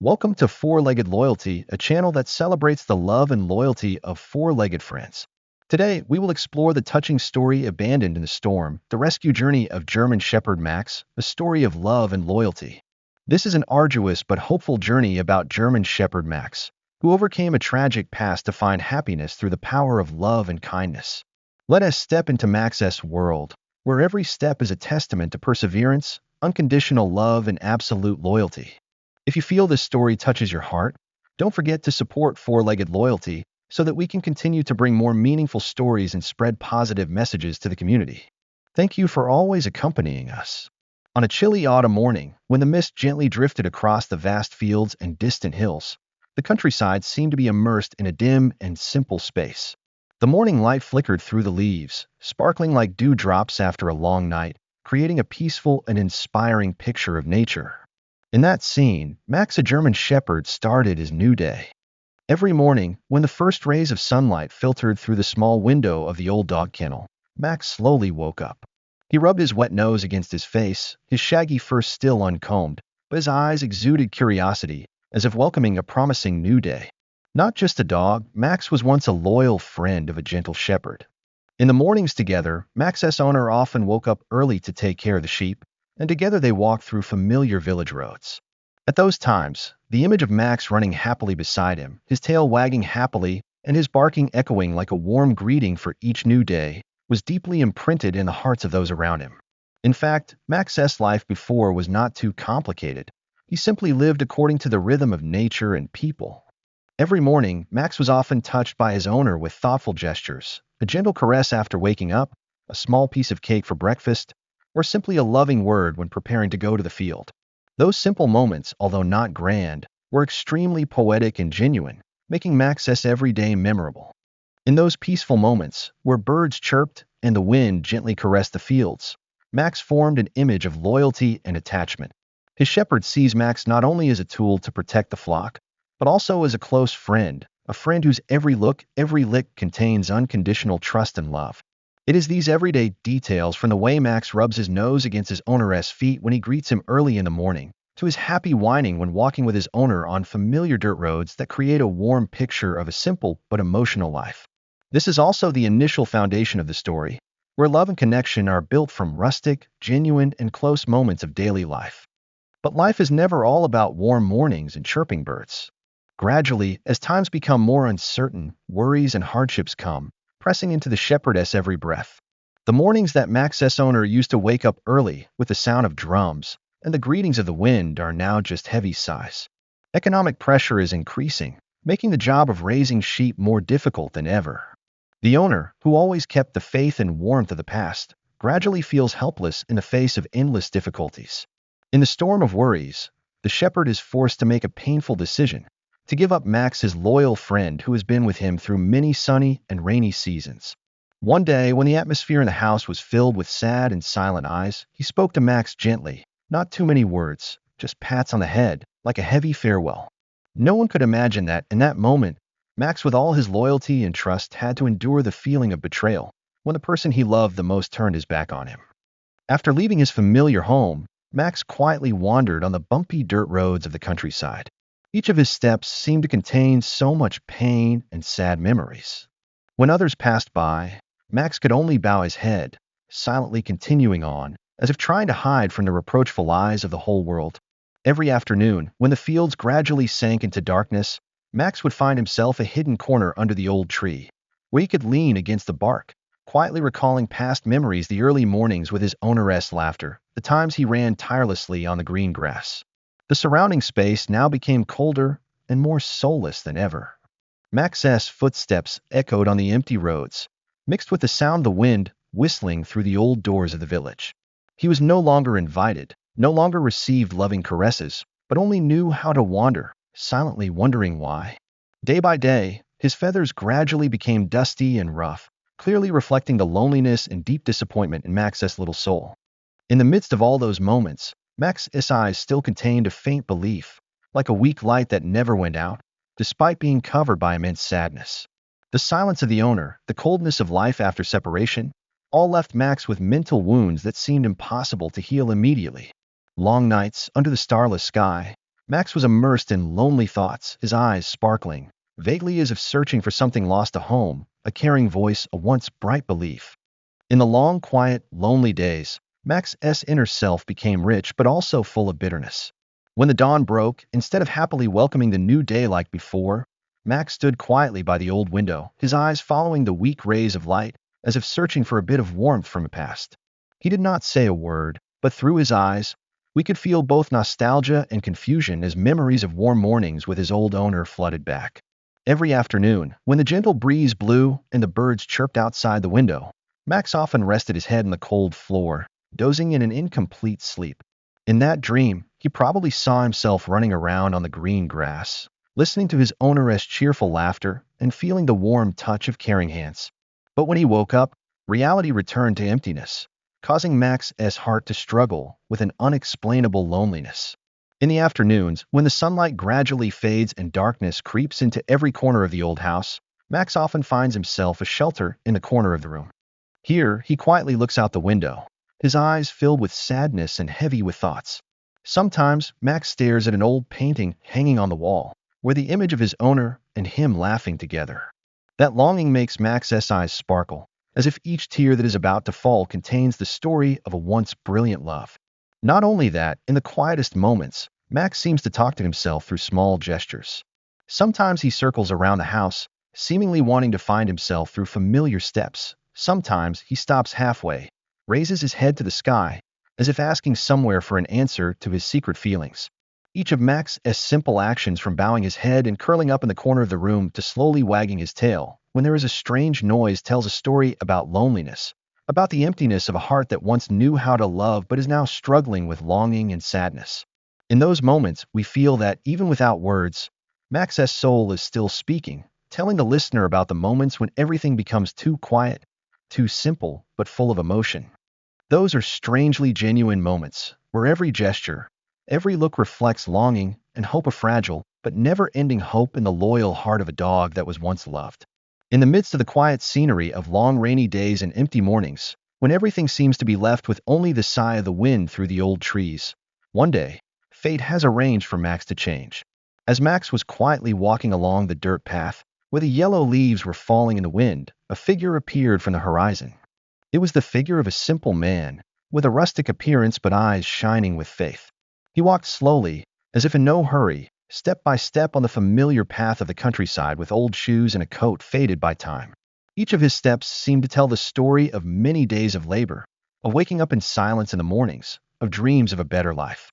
Welcome to Four-Legged Loyalty, a channel that celebrates the love and loyalty of four-legged friends. Today, we will explore the touching story Abandoned in the Storm, the rescue journey of German Shepherd Max, a story of love and loyalty. This is an arduous but hopeful journey about German Shepherd Max, who overcame a tragic past to find happiness through the power of love and kindness. Let us step into Max's world, where every step is a testament to perseverance, unconditional love, and absolute loyalty. If you feel this story touches your heart, don't forget to support Four-Legged Loyalty so that we can continue to bring more meaningful stories and spread positive messages to the community. Thank you for always accompanying us. On a chilly autumn morning, when the mist gently drifted across the vast fields and distant hills, the countryside seemed to be immersed in a dim and simple space. The morning light flickered through the leaves, sparkling like dewdrops after a long night, creating a peaceful and inspiring picture of nature. In that scene, Max, a German Shepherd, started his new day. Every morning, when the first rays of sunlight filtered through the small window of the old dog kennel, Max slowly woke up. He rubbed his wet nose against his face, his shaggy fur still uncombed, but his eyes exuded curiosity, as if welcoming a promising new day. Not just a dog, Max was once a loyal friend of a gentle shepherd. In the mornings together, Max's owner often woke up early to take care of the sheep, and together they walked through familiar village roads. At those times, the image of Max running happily beside him, his tail wagging happily, and his barking echoing like a warm greeting for each new day, was deeply imprinted in the hearts of those around him. In fact, Max's life before was not too complicated. He simply lived according to the rhythm of nature and people. Every morning, Max was often touched by his owner with thoughtful gestures, a gentle caress after waking up, a small piece of cake for breakfast, or simply a loving word when preparing to go to the field. Those simple moments, although not grand, were extremely poetic and genuine, making Max's every day memorable. In those peaceful moments, where birds chirped and the wind gently caressed the fields, Max formed an image of loyalty and attachment. His shepherd sees Max not only as a tool to protect the flock, but also as a close friend, a friend whose every look, every lick contains unconditional trust and love. It is these everyday details, from the way Max rubs his nose against his owner's feet when he greets him early in the morning, to his happy whining when walking with his owner on familiar dirt roads, that create a warm picture of a simple but emotional life. This is also the initial foundation of the story, where love and connection are built from rustic, genuine, and close moments of daily life. But life is never all about warm mornings and chirping birds. Gradually, as times become more uncertain, worries and hardships come, pressing into the shepherdess every breath. The mornings that Max's owner used to wake up early with the sound of drums and the greetings of the wind are now just heavy sighs. Economic pressure is increasing, making the job of raising sheep more difficult than ever. The owner, who always kept the faith and warmth of the past, gradually feels helpless in the face of endless difficulties. In the storm of worries, the shepherd is forced to make a painful decision: to give up Max, his loyal friend who has been with him through many sunny and rainy seasons. One day, when the atmosphere in the house was filled with sad and silent eyes, he spoke to Max gently, not too many words, just pats on the head, like a heavy farewell. No one could imagine that, in that moment, Max, with all his loyalty and trust, had to endure the feeling of betrayal when the person he loved the most turned his back on him. After leaving his familiar home, Max quietly wandered on the bumpy dirt roads of the countryside. Each of his steps seemed to contain so much pain and sad memories. When others passed by, Max could only bow his head, silently continuing on, as if trying to hide from the reproachful eyes of the whole world. Every afternoon, when the fields gradually sank into darkness, Max would find himself a hidden corner under the old tree, where he could lean against the bark, quietly recalling past memories, the early mornings with his owner's laughter, the times he ran tirelessly on the green grass. The surrounding space now became colder and more soulless than ever. Max's footsteps echoed on the empty roads, mixed with the sound of the wind whistling through the old doors of the village. He was no longer invited, no longer received loving caresses, but only knew how to wander, silently wondering why. Day by day, his feathers gradually became dusty and rough, clearly reflecting the loneliness and deep disappointment in Max's little soul. In the midst of all those moments, Max's eyes still contained a faint belief, like a weak light that never went out, despite being covered by immense sadness. The silence of the owner, the coldness of life after separation, all left Max with mental wounds that seemed impossible to heal immediately. Long nights, under the starless sky, Max was immersed in lonely thoughts, his eyes sparkling, vaguely as if searching for something lost, a home, a caring voice, a once bright belief. In the long, quiet, lonely days, Max's inner self became rich but also full of bitterness. When the dawn broke, instead of happily welcoming the new day like before, Max stood quietly by the old window, his eyes following the weak rays of light, as if searching for a bit of warmth from the past. He did not say a word, but through his eyes, we could feel both nostalgia and confusion as memories of warm mornings with his old owner flooded back. Every afternoon, when the gentle breeze blew and the birds chirped outside the window, Max often rested his head on the cold floor, dozing in an incomplete sleep. In that dream, he probably saw himself running around on the green grass, listening to his owner's cheerful laughter and feeling the warm touch of caring hands. But when he woke up, reality returned to emptiness, causing Max's heart to struggle with an unexplainable loneliness. In the afternoons, when the sunlight gradually fades and darkness creeps into every corner of the old house, Max often finds himself a shelter in the corner of the room. Here, he quietly looks out the window, his eyes filled with sadness and heavy with thoughts. Sometimes, Max stares at an old painting hanging on the wall, where the image of his owner and him laughing together. That longing makes Max's eyes sparkle, as if each tear that is about to fall contains the story of a once brilliant love. Not only that, in the quietest moments, Max seems to talk to himself through small gestures. Sometimes he circles around the house, seemingly wanting to find himself through familiar steps. Sometimes he stops halfway, raises his head to the sky, as if asking somewhere for an answer to his secret feelings. Each of Max's simple actions, from bowing his head and curling up in the corner of the room to slowly wagging his tail when there is a strange noise, tells a story about loneliness, about the emptiness of a heart that once knew how to love but is now struggling with longing and sadness. In those moments, we feel that, even without words, Max's soul is still speaking, telling the listener about the moments when everything becomes too quiet, too simple, but full of emotion. Those are strangely genuine moments, where every gesture, every look reflects longing and hope, a fragile but never-ending hope in the loyal heart of a dog that was once loved. In the midst of the quiet scenery of long rainy days and empty mornings, when everything seems to be left with only the sigh of the wind through the old trees, one day, fate has arranged for Max to change. As Max was quietly walking along the dirt path, where the yellow leaves were falling in the wind, a figure appeared from the horizon. It was the figure of a simple man, with a rustic appearance but eyes shining with faith. He walked slowly, as if in no hurry, step by step on the familiar path of the countryside, with old shoes and a coat faded by time. Each of his steps seemed to tell the story of many days of labor, of waking up in silence in the mornings, of dreams of a better life.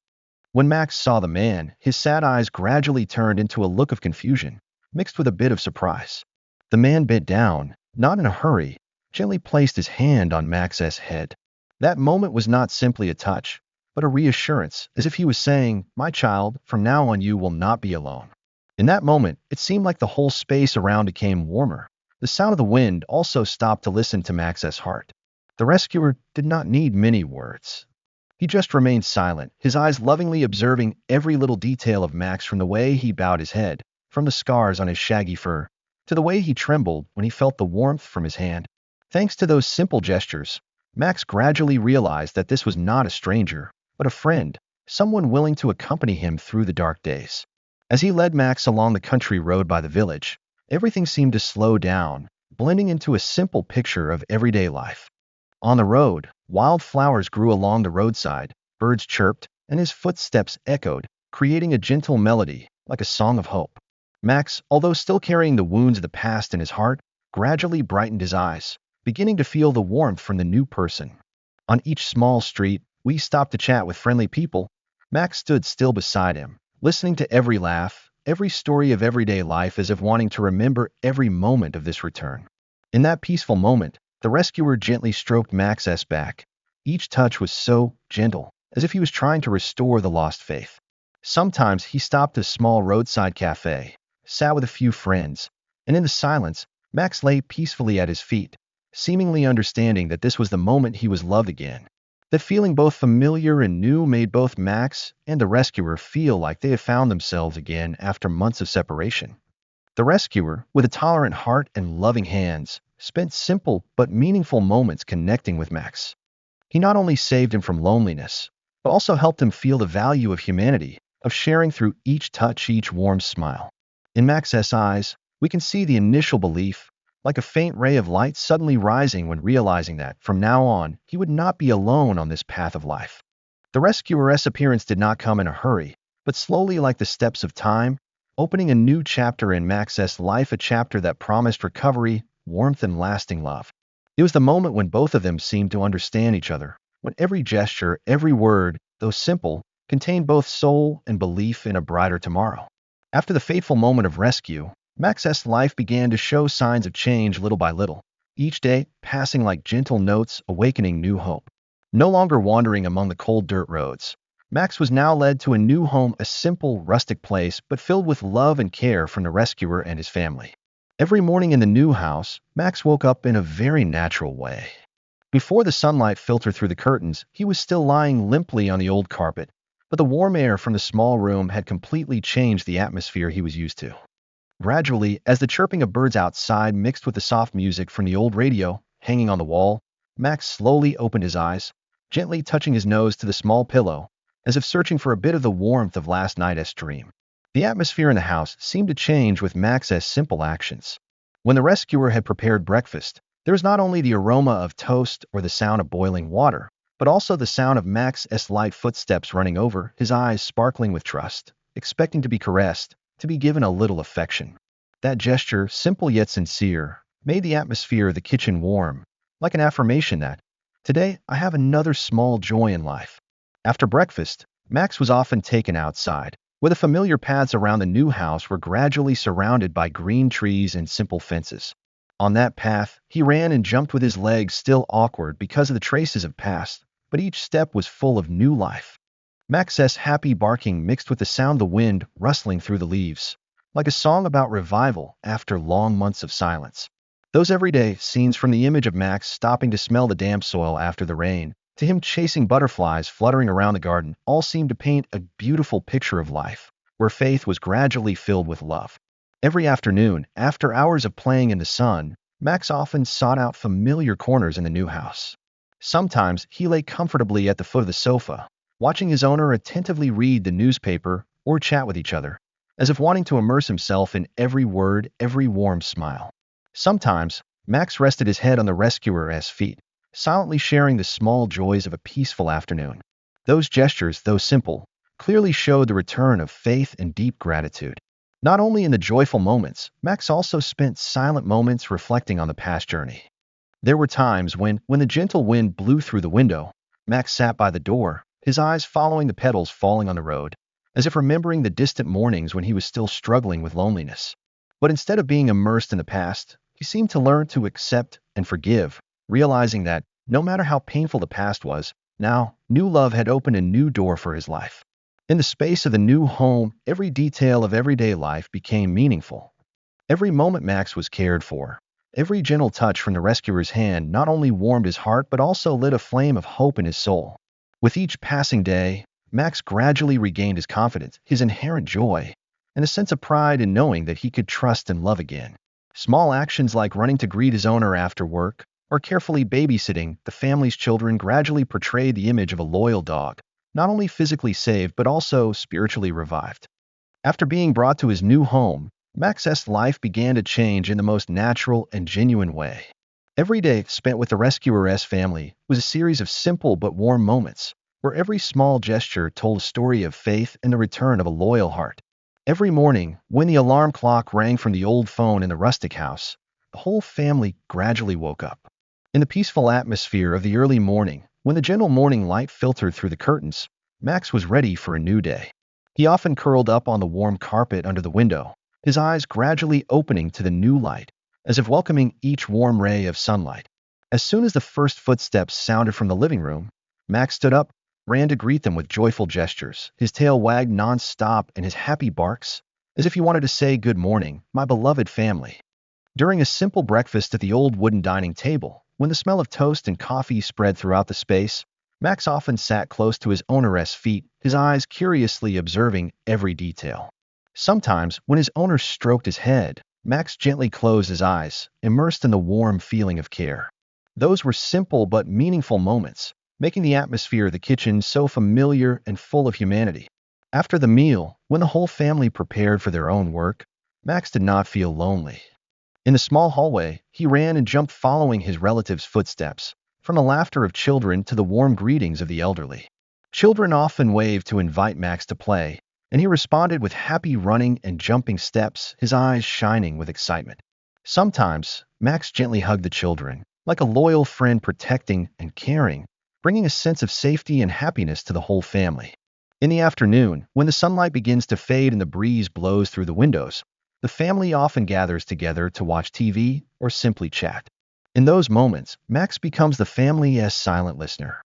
When Max saw the man, his sad eyes gradually turned into a look of confusion, mixed with a bit of surprise. The man bent down, not in a hurry, gently placed his hand on Max's head. That moment was not simply a touch, but a reassurance, as if he was saying, "My child, from now on you will not be alone." In that moment, it seemed like the whole space around became warmer. The sound of the wind also stopped to listen to Max's heart. The rescuer did not need many words. He just remained silent, his eyes lovingly observing every little detail of Max, from the way he bowed his head, from the scars on his shaggy fur, to the way he trembled when he felt the warmth from his hand. Thanks to those simple gestures, Max gradually realized that this was not a stranger, but a friend, someone willing to accompany him through the dark days. As he led Max along the country road by the village, everything seemed to slow down, blending into a simple picture of everyday life. On the road, wildflowers grew along the roadside, birds chirped, and his footsteps echoed, creating a gentle melody, like a song of hope. Max, although still carrying the wounds of the past in his heart, gradually brightened his eyes, beginning to feel the warmth from the new person. On each small street, we stopped to chat with friendly people. Max stood still beside him, listening to every laugh, every story of everyday life, as if wanting to remember every moment of this return. In that peaceful moment, the rescuer gently stroked Max's back. Each touch was so gentle, as if he was trying to restore the lost faith. Sometimes he stopped at a small roadside cafe, sat with a few friends, and in the silence, Max lay peacefully at his feet, seemingly understanding that this was the moment he was loved again. That feeling, both familiar and new, made both Max and the rescuer feel like they had found themselves again after months of separation. The rescuer, with a tolerant heart and loving hands, spent simple but meaningful moments connecting with Max. He not only saved him from loneliness, but also helped him feel the value of humanity, of sharing through each touch, each warm smile. In Max's eyes, we can see the initial belief, like a faint ray of light suddenly rising when realizing that, from now on, he would not be alone on this path of life. The rescuer's appearance did not come in a hurry, but slowly, like the steps of time, opening a new chapter in Max's life, a chapter that promised recovery, warmth, and lasting love. It was the moment when both of them seemed to understand each other, when every gesture, every word, though simple, contained both soul and belief in a brighter tomorrow. After the fateful moment of rescue, Max's life began to show signs of change little by little, each day passing like gentle notes, awakening new hope. No longer wandering among the cold dirt roads, Max was now led to a new home, a simple, rustic place, but filled with love and care from the rescuer and his family. Every morning in the new house, Max woke up in a very natural way. Before the sunlight filtered through the curtains, he was still lying limply on the old carpet, but the warm air from the small room had completely changed the atmosphere he was used to. Gradually, as the chirping of birds outside mixed with the soft music from the old radio hanging on the wall, Max slowly opened his eyes, gently touching his nose to the small pillow, as if searching for a bit of the warmth of last night's dream. The atmosphere in the house seemed to change with Max's simple actions. When the rescuer had prepared breakfast, there was not only the aroma of toast or the sound of boiling water, but also the sound of Max's light footsteps running over, his eyes sparkling with trust, expecting to be caressed, to be given a little affection. That gesture, simple yet sincere, made the atmosphere of the kitchen warm, like an affirmation that, today I have another small joy in life. After breakfast, Max was often taken outside, where the familiar paths around the new house were gradually surrounded by green trees and simple fences. On that path, he ran and jumped with his legs still awkward because of the traces of past, but each step was full of new life. Max's happy barking mixed with the sound of the wind rustling through the leaves, like a song about revival after long months of silence. Those everyday scenes, from the image of Max stopping to smell the damp soil after the rain, to him chasing butterflies fluttering around the garden, all seemed to paint a beautiful picture of life, where faith was gradually filled with love. Every afternoon, after hours of playing in the sun, Max often sought out familiar corners in the new house. Sometimes he lay comfortably at the foot of the sofa, watching his owner attentively read the newspaper or chat with each other, as if wanting to immerse himself in every word, every warm smile. Sometimes, Max rested his head on the rescuer's feet, silently sharing the small joys of a peaceful afternoon. Those gestures, though simple, clearly showed the return of faith and deep gratitude. Not only in the joyful moments, Max also spent silent moments reflecting on the past journey. There were times when the gentle wind blew through the window, Max sat by the door, his eyes following the petals falling on the road, as if remembering the distant mornings when he was still struggling with loneliness. But instead of being immersed in the past, he seemed to learn to accept and forgive, realizing that, no matter how painful the past was, now, new love had opened a new door for his life. In the space of the new home, every detail of everyday life became meaningful. Every moment Max was cared for. Every gentle touch from the rescuer's hand not only warmed his heart but also lit a flame of hope in his soul. With each passing day, Max gradually regained his confidence, his inherent joy, and a sense of pride in knowing that he could trust and love again. Small actions like running to greet his owner after work or carefully babysitting the family's children gradually portrayed the image of a loyal dog, not only physically saved but also spiritually revived. After being brought to his new home, Max's life began to change in the most natural and genuine way. Every day spent with the rescuer's family was a series of simple but warm moments, where every small gesture told a story of faith and the return of a loyal heart. Every morning, when the alarm clock rang from the old phone in the rustic house, the whole family gradually woke up. In the peaceful atmosphere of the early morning, when the gentle morning light filtered through the curtains, Max was ready for a new day. He often curled up on the warm carpet under the window, his eyes gradually opening to the new light, as if welcoming each warm ray of sunlight. As soon as the first footsteps sounded from the living room, Max stood up, ran to greet them with joyful gestures. His tail wagged non-stop and his happy barks, as if he wanted to say, "Good morning, my beloved family." During a simple breakfast at the old wooden dining table, when the smell of toast and coffee spread throughout the space, Max often sat close to his owner's feet, his eyes curiously observing every detail. Sometimes, when his owner stroked his head, Max gently closed his eyes, immersed in the warm feeling of care. Those were simple but meaningful moments, making the atmosphere of the kitchen so familiar and full of humanity. After the meal, when the whole family prepared for their own work, Max did not feel lonely. In the small hallway, he ran and jumped following his relatives' footsteps, from the laughter of children to the warm greetings of the elderly. Children often waved to invite Max to play, and he responded with happy running and jumping steps, his eyes shining with excitement. Sometimes, Max gently hugged the children, like a loyal friend protecting and caring, bringing a sense of safety and happiness to the whole family. In the afternoon, when the sunlight begins to fade and the breeze blows through the windows, the family often gathers together to watch TV or simply chat. In those moments, Max becomes the family's silent listener.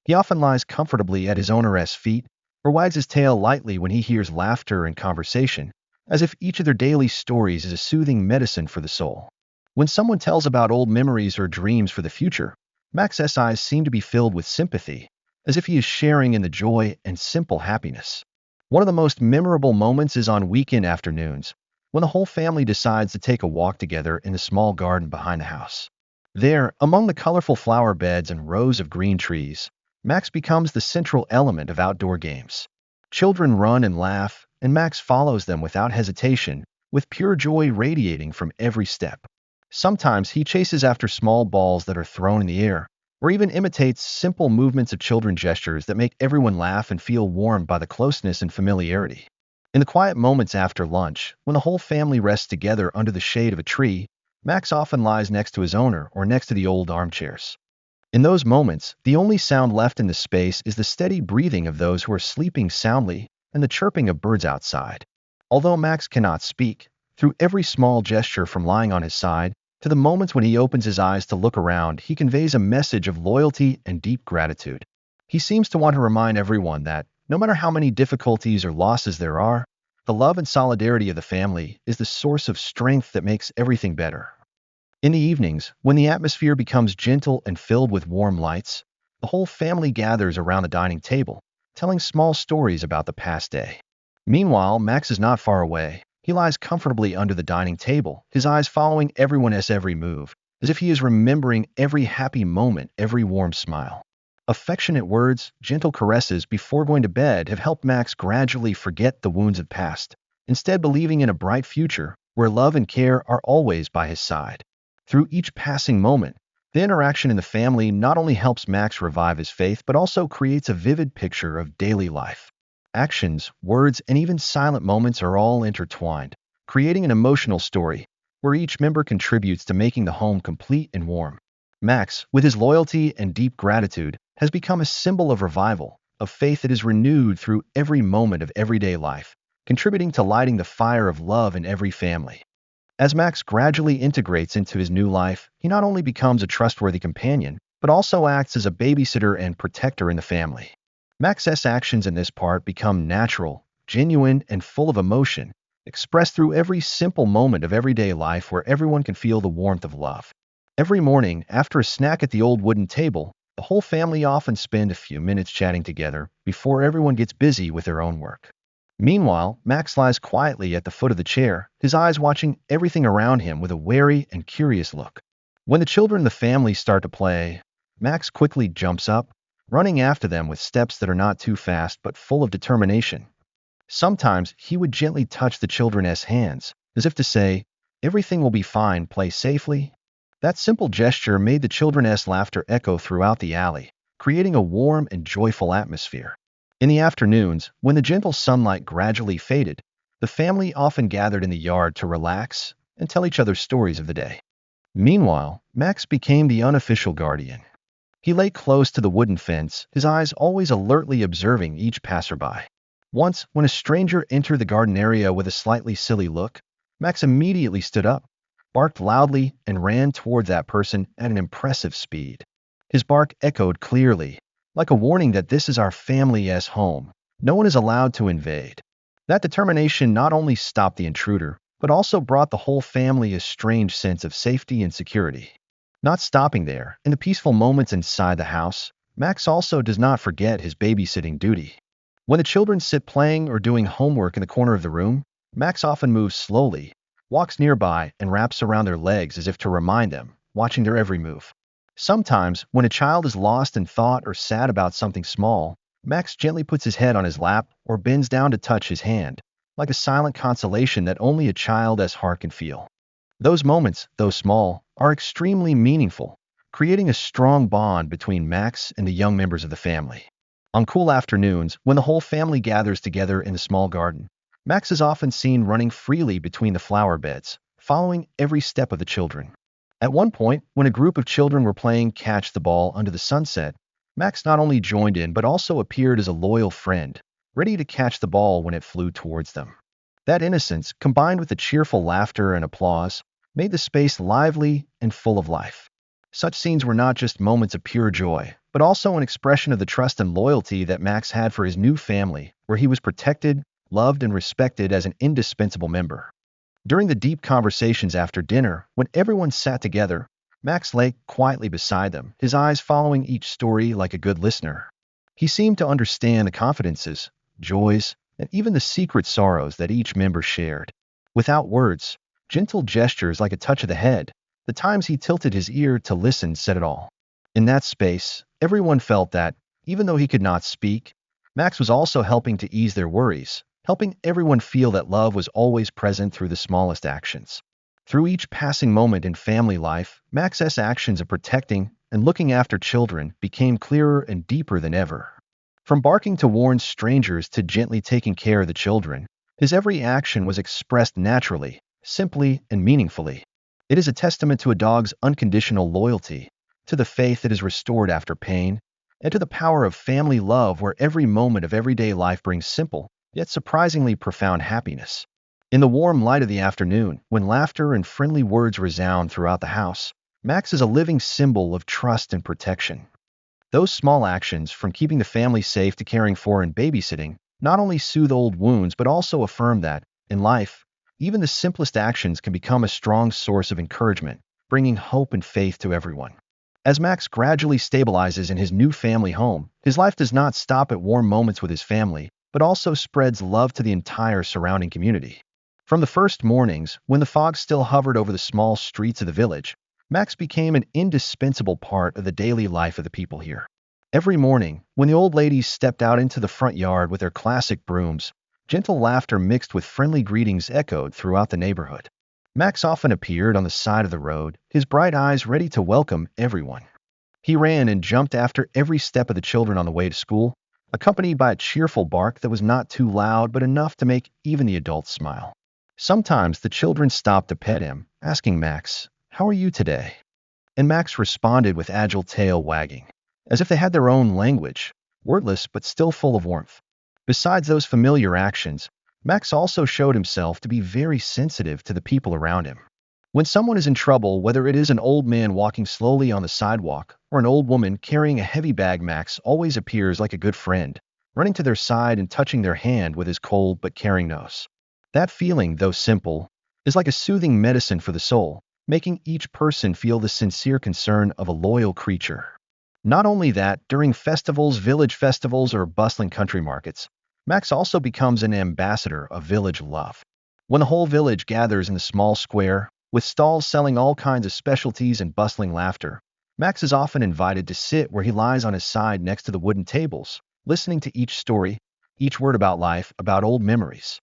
He often lies comfortably at his owner's feet or wags his tail lightly when he hears laughter and conversation, as if each of their daily stories is a soothing medicine for the soul. When someone tells about old memories or dreams for the future, Max's eyes seem to be filled with sympathy, as if he is sharing in the joy and simple happiness. One of the most memorable moments is on weekend afternoons, when the whole family decides to take a walk together in the small garden behind the house. There, among the colorful flower beds and rows of green trees, Max becomes the central element of outdoor games. Children run and laugh, and Max follows them without hesitation, with pure joy radiating from every step. Sometimes he chases after small balls that are thrown in the air, or even imitates simple movements of children gestures that make everyone laugh and feel warmed by the closeness and familiarity. In the quiet moments after lunch, when the whole family rests together under the shade of a tree, Max often lies next to his owner or next to the old armchairs. In those moments, the only sound left in the space is the steady breathing of those who are sleeping soundly and the chirping of birds outside. Although Max cannot speak, through every small gesture from lying on his side to the moments when he opens his eyes to look around, he conveys a message of loyalty and deep gratitude. He seems to want to remind everyone that, no matter how many difficulties or losses there are, the love and solidarity of the family is the source of strength that makes everything better. In the evenings, when the atmosphere becomes gentle and filled with warm lights, the whole family gathers around the dining table, telling small stories about the past day. Meanwhile, Max is not far away. He lies comfortably under the dining table, his eyes following everyone's every move, as if he is remembering every happy moment, every warm smile. Affectionate words, gentle caresses before going to bed have helped Max gradually forget the wounds of past, instead believing in a bright future where love and care are always by his side. Through each passing moment, the interaction in the family not only helps Max revive his faith but also creates a vivid picture of daily life. Actions, words, and even silent moments are all intertwined, creating an emotional story where each member contributes to making the home complete and warm. Max, with his loyalty and deep gratitude, has become a symbol of revival, of faith that is renewed through every moment of everyday life, contributing to lighting the fire of love in every family. As Max gradually integrates into his new life, he not only becomes a trustworthy companion, but also acts as a babysitter and protector in the family. Max's actions in this part become natural, genuine, and full of emotion, expressed through every simple moment of everyday life where everyone can feel the warmth of love. Every morning, after a snack at the old wooden table, the whole family often spend a few minutes chatting together before everyone gets busy with their own work. Meanwhile, Max lies quietly at the foot of the chair, his eyes watching everything around him with a wary and curious look. When the children in the family start to play, Max quickly jumps up, running after them with steps that are not too fast but full of determination. Sometimes he would gently touch the children's hands, as if to say, "Everything will be fine, play safely." That simple gesture made the children's laughter echo throughout the alley, creating a warm and joyful atmosphere. In the afternoons, when the gentle sunlight gradually faded, the family often gathered in the yard to relax and tell each other stories of the day. Meanwhile, Max became the unofficial guardian. He lay close to the wooden fence, his eyes always alertly observing each passerby. Once, when a stranger entered the garden area with a slightly silly look, Max immediately stood up, barked loudly, and ran toward that person at an impressive speed. His bark echoed clearly, like a warning that this is our family's home. No one is allowed to invade. That determination not only stopped the intruder, but also brought the whole family a strange sense of safety and security. Not stopping there, in the peaceful moments inside the house, Max also does not forget his babysitting duty. When the children sit playing or doing homework in the corner of the room, Max often moves slowly, walks nearby, and wraps around their legs as if to remind them, watching their every move. Sometimes, when a child is lost in thought or sad about something small, Max gently puts his head on his lap or bends down to touch his hand, like a silent consolation that only a child as heart can feel. Those moments, though small, are extremely meaningful, creating a strong bond between Max and the young members of the family. On cool afternoons, when the whole family gathers together in the small garden, Max is often seen running freely between the flower beds, following every step of the children. At one point, when a group of children were playing catch the ball under the sunset, Max not only joined in but also appeared as a loyal friend, ready to catch the ball when it flew towards them. That innocence, combined with the cheerful laughter and applause, made the space lively and full of life. Such scenes were not just moments of pure joy, but also an expression of the trust and loyalty that Max had for his new family, where he was protected, loved, and respected as an indispensable member. During the deep conversations after dinner, when everyone sat together, Max lay quietly beside them, his eyes following each story like a good listener. He seemed to understand the confidences, joys, and even the secret sorrows that each member shared. Without words, gentle gestures like a touch of the head, the times he tilted his ear to listen said it all. In that space, everyone felt that, even though he could not speak, Max was also helping to ease their worries, helping everyone feel that love was always present through the smallest actions. Through each passing moment in family life, Max's actions of protecting and looking after children became clearer and deeper than ever. From barking to warn strangers to gently taking care of the children, his every action was expressed naturally, simply, and meaningfully. It is a testament to a dog's unconditional loyalty, to the faith that is restored after pain, and to the power of family love where every moment of everyday life brings simple, yet surprisingly profound happiness. In the warm light of the afternoon, when laughter and friendly words resound throughout the house, Max is a living symbol of trust and protection. Those small actions, from keeping the family safe to caring for and babysitting, not only soothe old wounds but also affirm that, in life, even the simplest actions can become a strong source of encouragement, bringing hope and faith to everyone. As Max gradually stabilizes in his new family home, his life does not stop at warm moments with his family, but also spreads love to the entire surrounding community. From the first mornings, when the fog still hovered over the small streets of the village, Max became an indispensable part of the daily life of the people here. Every morning, when the old ladies stepped out into the front yard with their classic brooms, gentle laughter mixed with friendly greetings echoed throughout the neighborhood. Max often appeared on the side of the road, his bright eyes ready to welcome everyone. He ran and jumped after every step of the children on the way to school, accompanied by a cheerful bark that was not too loud but enough to make even the adults smile. Sometimes the children stopped to pet him, asking Max, "How are you today?" And Max responded with agile tail wagging, as if they had their own language, wordless but still full of warmth. Besides those familiar actions, Max also showed himself to be very sensitive to the people around him. When someone is in trouble, whether it is an old man walking slowly on the sidewalk or an old woman carrying a heavy bag, Max always appears like a good friend, running to their side and touching their hand with his cold but caring nose. That feeling, though simple, is like a soothing medicine for the soul, making each person feel the sincere concern of a loyal creature. Not only that, during festivals, village festivals, or bustling country markets, Max also becomes an ambassador of village love. When the whole village gathers in the small square, with stalls selling all kinds of specialties and bustling laughter, Max is often invited to sit where he lies on his side next to the wooden tables, listening to each story, each word about life, about old memories.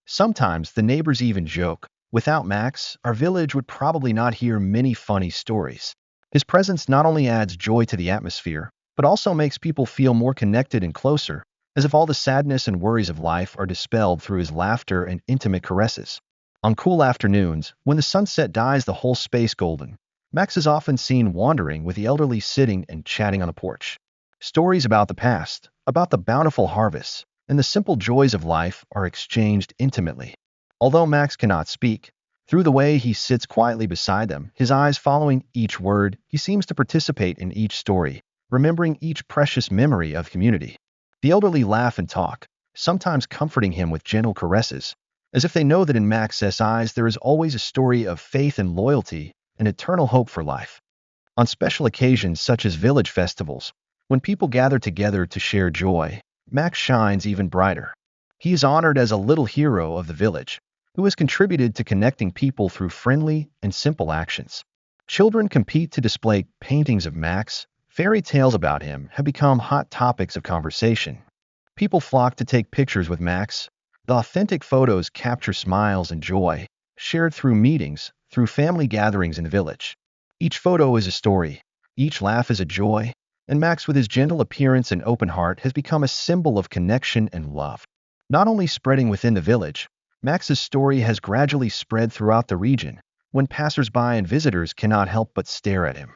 Sometimes the neighbors even joke, "Without Max, our village would probably not hear many funny stories." His presence not only adds joy to the atmosphere, but also makes people feel more connected and closer, as if all the sadness and worries of life are dispelled through his laughter and intimate caresses. On cool afternoons, when the sunset dyes the whole space golden, Max is often seen wandering with the elderly sitting and chatting on the porch. Stories about the past, about the bountiful harvests, and the simple joys of life are exchanged intimately. Although Max cannot speak, through the way he sits quietly beside them, his eyes following each word, he seems to participate in each story, remembering each precious memory of community. The elderly laugh and talk, sometimes comforting him with gentle caresses, as if they know that in Max's eyes there is always a story of faith and loyalty and eternal hope for life. On special occasions such as village festivals, when people gather together to share joy, Max shines even brighter. He is honored as a little hero of the village, who has contributed to connecting people through friendly and simple actions. Children compete to display paintings of Max. Fairy tales about him have become hot topics of conversation, People flock to take pictures with Max. The authentic photos capture smiles and joy, shared through meetings, through family gatherings in the village. Each photo is a story, each laugh is a joy, and Max, with his gentle appearance and open heart, has become a symbol of connection and love. Not only spreading within the village, Max's story has gradually spread throughout the region, when passers-by and visitors cannot help but stare at him.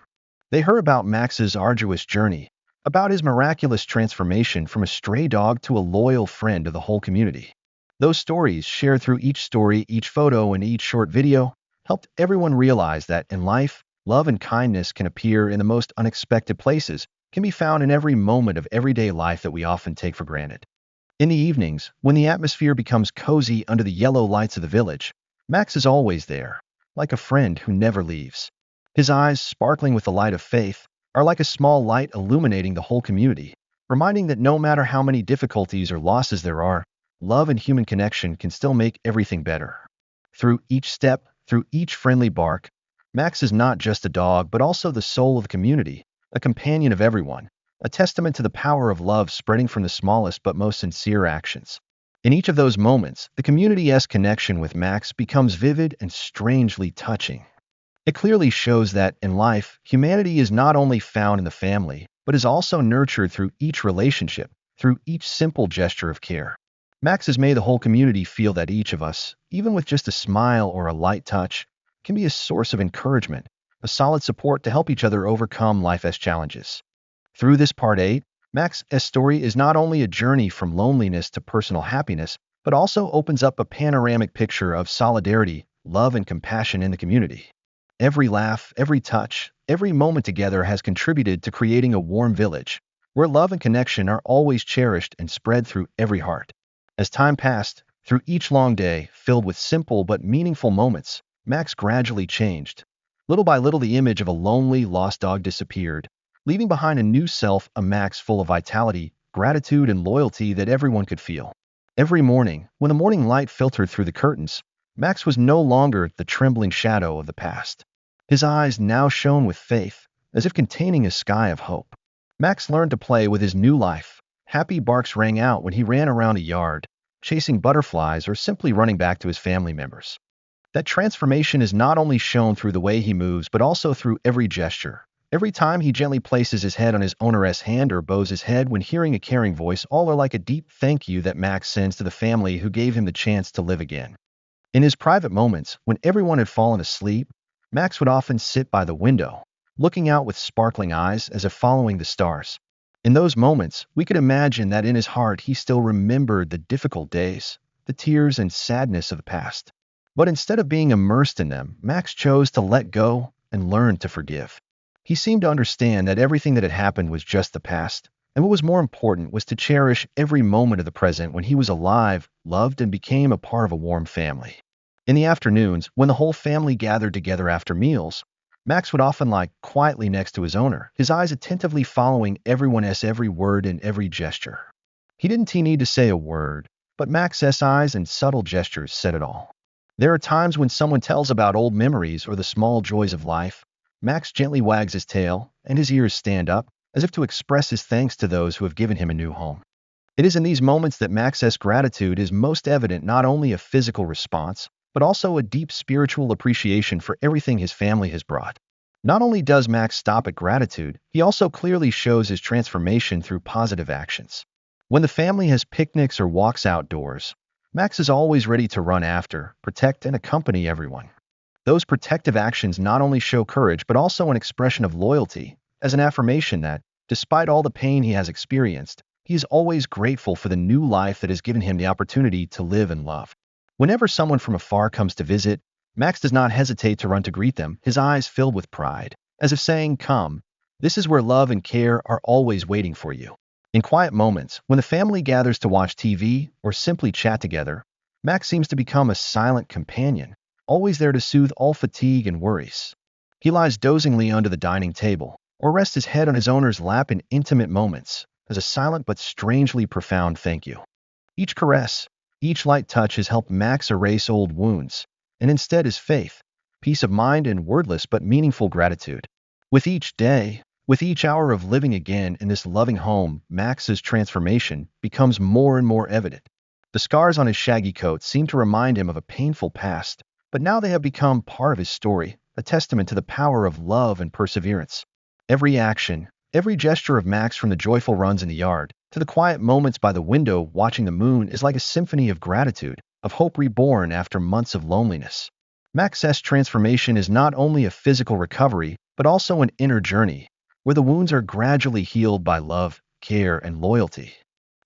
They heard about Max's arduous journey, about his miraculous transformation from a stray dog to a loyal friend of the whole community. Those stories, shared through each story, each photo, and each short video, helped everyone realize that in life, love and kindness can appear in the most unexpected places, can be found in every moment of everyday life that we often take for granted. In the evenings, when the atmosphere becomes cozy under the yellow lights of the village, Max is always there, like a friend who never leaves. His eyes, sparkling with the light of faith, are like a small light illuminating the whole community, reminding that no matter how many difficulties or losses there are, love and human connection can still make everything better. Through each step, through each friendly bark, Max is not just a dog but also the soul of the community, a companion of everyone, a testament to the power of love spreading from the smallest but most sincere actions. In each of those moments, the community's connection with Max becomes vivid and strangely touching. It clearly shows that, in life, humanity is not only found in the family, but is also nurtured through each relationship, through each simple gesture of care. Max has made the whole community feel that each of us, even with just a smile or a light touch, can be a source of encouragement, a solid support to help each other overcome life's challenges. Through this Part 8, Max's story is not only a journey from loneliness to personal happiness, but also opens up a panoramic picture of solidarity, love, and compassion in the community. Every laugh, every touch, every moment together has contributed to creating a warm village, where love and connection are always cherished and spread through every heart. As time passed, through each long day, filled with simple but meaningful moments, Max gradually changed. Little by little, the image of a lonely, lost dog disappeared, leaving behind a new self, a Max full of vitality, gratitude, and loyalty that everyone could feel. Every morning, when the morning light filtered through the curtains, Max was no longer the trembling shadow of the past. His eyes now shone with faith, as if containing a sky of hope. Max learned to play with his new life. Happy barks rang out when he ran around a yard, chasing butterflies or simply running back to his family members. That transformation is not only shown through the way he moves, but also through every gesture. Every time he gently places his head on his owner's hand or bows his head when hearing a caring voice, all are like a deep thank you that Max sends to the family who gave him the chance to live again. In his private moments, when everyone had fallen asleep, Max would often sit by the window, looking out with sparkling eyes as if following the stars. In those moments, we could imagine that in his heart he still remembered the difficult days, the tears and sadness of the past. But instead of being immersed in them, Max chose to let go and learn to forgive. He seemed to understand that everything that had happened was just the past, and what was more important was to cherish every moment of the present when he was alive, loved, and became a part of a warm family. In the afternoons, when the whole family gathered together after meals, Max would often lie quietly next to his owner, his eyes attentively following everyone's every word and every gesture. He didn't need to say a word, but Max's eyes and subtle gestures said it all. There are times when someone tells about old memories or the small joys of life. Max gently wags his tail, and his ears stand up, as if to express his thanks to those who have given him a new home. It is in these moments that Max's gratitude is most evident, not only a physical response, but also a deep spiritual appreciation for everything his family has brought. Not only does Max stop at gratitude, he also clearly shows his transformation through positive actions. When the family has picnics or walks outdoors, Max is always ready to run after, protect, and accompany everyone. Those protective actions not only show courage but also an expression of loyalty, as an affirmation that, despite all the pain he has experienced, he is always grateful for the new life that has given him the opportunity to live and love. Whenever someone from afar comes to visit, Max does not hesitate to run to greet them, his eyes filled with pride, as if saying, "Come, this is where love and care are always waiting for you." In quiet moments, when the family gathers to watch TV or simply chat together, Max seems to become a silent companion, always there to soothe all fatigue and worries. He lies dozingly under the dining table, or rests his head on his owner's lap in intimate moments, as a silent but strangely profound thank you. Each caress, each light touch has helped Max erase old wounds, and instead his faith, peace of mind, and wordless but meaningful gratitude. With each day, With each hour of living again in this loving home, Max's transformation becomes more and more evident. The scars on his shaggy coat seem to remind him of a painful past, but now they have become part of his story, a testament to the power of love and perseverance. Every action, every gesture of Max, from the joyful runs in the yard to the quiet moments by the window watching the moon, is like a symphony of gratitude, of hope reborn after months of loneliness. Max's transformation is not only a physical recovery, but also an inner journey, where the wounds are gradually healed by love, care, and loyalty.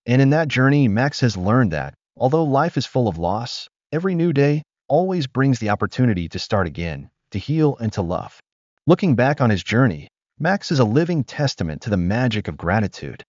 And in that journey, Max has learned that, although life is full of loss, every new day always brings the opportunity to start again, to heal, and to love. Looking back on his journey, Max is a living testament to the magic of gratitude.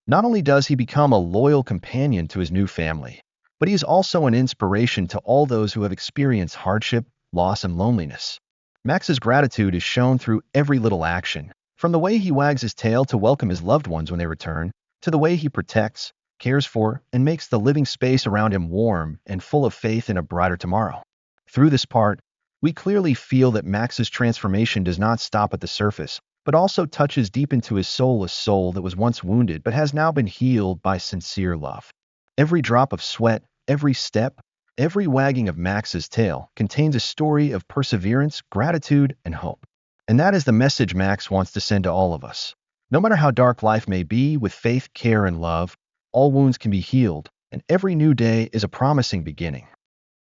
Not only does he become a loyal companion to his new family, but he is also an inspiration to all those who have experienced hardship, loss, and loneliness. Max's gratitude is shown through every little action, from the way he wags his tail to welcome his loved ones when they return, to the way he protects, cares for, and makes the living space around him warm and full of faith in a brighter tomorrow. Through this part, we clearly feel that Max's transformation does not stop at the surface, but also touches deep into his soul, a soul that was once wounded but has now been healed by sincere love. Every drop of sweat, every step, every wagging of Max's tail contains a story of perseverance, gratitude, and hope. And that is the message Max wants to send to all of us. No matter how dark life may be, with faith, care, and love, all wounds can be healed, and every new day is a promising beginning.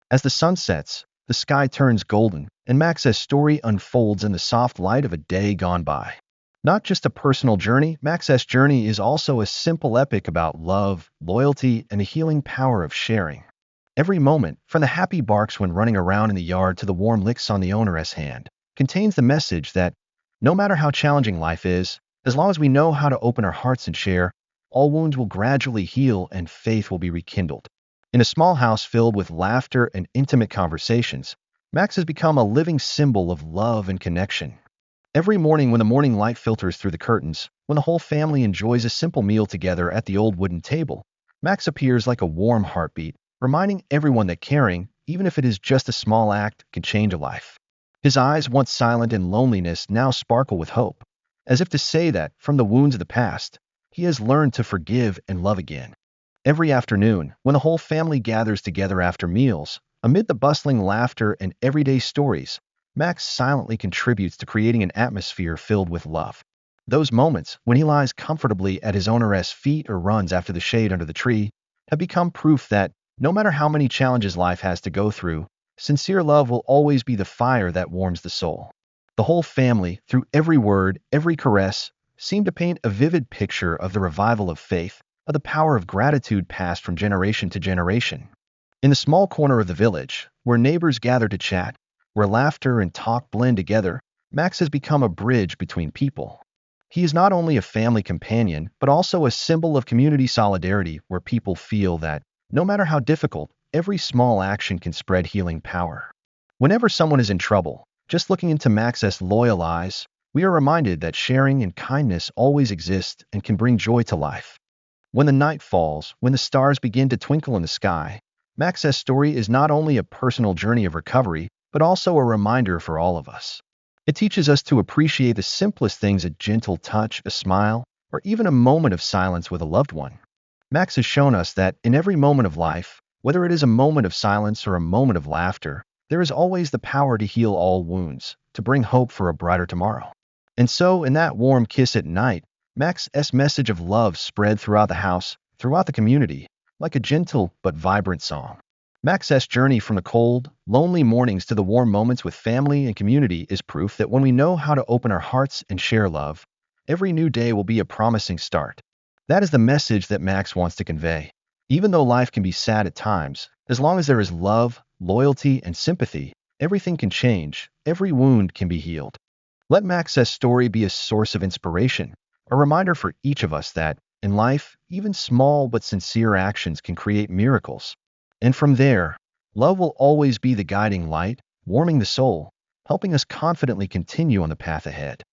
As the sun sets, the sky turns golden, and Max's story unfolds in the soft light of a day gone by. Not just a personal journey, Max's journey is also a simple epic about love, loyalty, and the healing power of sharing. Every moment, from the happy barks when running around in the yard to the warm licks on the owner's hand, contains the message that, no matter how challenging life is, as long as we know how to open our hearts and share, all wounds will gradually heal and faith will be rekindled. In a small house filled with laughter and intimate conversations, Max has become a living symbol of love and connection. Every morning when the morning light filters through the curtains, when the whole family enjoys a simple meal together at the old wooden table, Max appears like a warm heartbeat, reminding everyone that caring, even if it is just a small act, can change a life. His eyes, once silent in loneliness, now sparkle with hope, as if to say that, from the wounds of the past, he has learned to forgive and love again. Every afternoon, when the whole family gathers together after meals, amid the bustling laughter and everyday stories, Max silently contributes to creating an atmosphere filled with love. Those moments, when he lies comfortably at his owner's feet or runs after the shade under the tree, have become proof that, no matter how many challenges life has to go through, sincere love will always be the fire that warms the soul. The whole family, through every word, every caress, seemed to paint a vivid picture of the revival of faith, of the power of gratitude passed from generation to generation. In the small corner of the village, where neighbors gather to chat, where laughter and talk blend together, Max has become a bridge between people. He is not only a family companion, but also a symbol of community solidarity, where people feel that, no matter how difficult, every small action can spread healing power. Whenever someone is in trouble, just looking into Max's loyal eyes, we are reminded that sharing and kindness always exist and can bring joy to life. When the night falls, when the stars begin to twinkle in the sky, Max's story is not only a personal journey of recovery, but also a reminder for all of us. It teaches us to appreciate the simplest things: a gentle touch, a smile, or even a moment of silence with a loved one. Max has shown us that in every moment of life, whether it is a moment of silence or a moment of laughter, there is always the power to heal all wounds, to bring hope for a brighter tomorrow. And so, in that warm kiss at night, Max's message of love spread throughout the house, throughout the community, like a gentle but vibrant song. Max's journey from the cold, lonely mornings to the warm moments with family and community is proof that when we know how to open our hearts and share love, every new day will be a promising start. That is the message that Max wants to convey. Even though life can be sad at times, as long as there is love, loyalty, and sympathy, everything can change, every wound can be healed. Let Max's story be a source of inspiration, a reminder for each of us that, in life, even small but sincere actions can create miracles. And from there, love will always be the guiding light, warming the soul, helping us confidently continue on the path ahead.